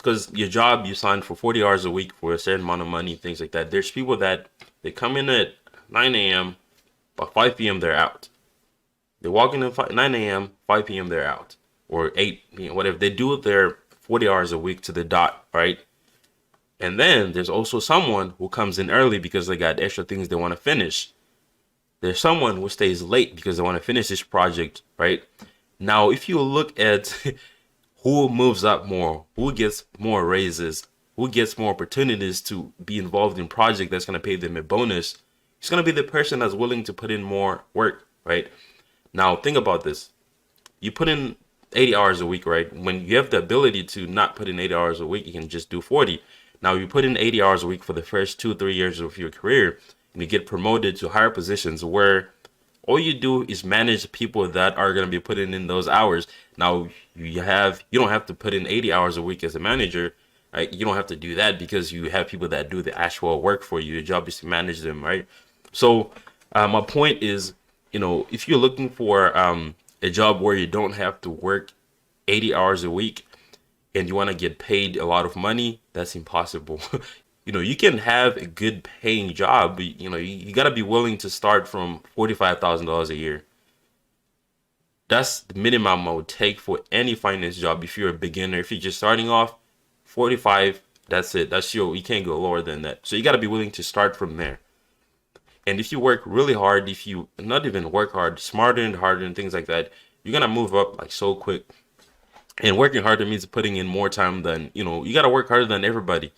because your job, you signed for 40 hours a week for a certain amount of money, things like that. There's people that they come in at 9 a.m., by 5 p.m. they're out. They walk in at 9 a.m., 5 p.m. they're out, or 8 p.m., whatever. They do it their 40 hours a week to the dot, right? And then there's also someone who comes in early because they got extra things they want to finish. There's someone who stays late because they want to finish this project, right? Now, if you look at who moves up more, who gets more raises, who gets more opportunities to be involved in project that's going to pay them a bonus, it's going to be the person that's willing to put in more work, right? Now, think about this. You put in 80 hours a week, right? When you have the ability to not put in 80 hours a week, you can just do 40. Now, you put in 80 hours a week for the first 2 or 3 years of your career, and you get promoted to higher positions where all you do is manage people that are going to be putting in those hours. Now, you don't have to put in 80 hours a week as a manager, right? You don't have to do that because you have people that do the actual work for you. Your job is to manage them, right? So, my point is, if you're looking for a job where you don't have to work 80 hours a week and you want to get paid a lot of money, that's impossible. You can have a good paying job, but you got to be willing to start from $45,000 a year. That's the minimum I would take for any finance job. If you're a beginner, if you're just starting off, 45, that's it. You can't go lower than that. So you got to be willing to start from there. And if you work really hard, if you not even work hard, smarter and harder and things like that, you're gonna move up like so quick. And working harder means putting in more time than, you got to work harder than everybody.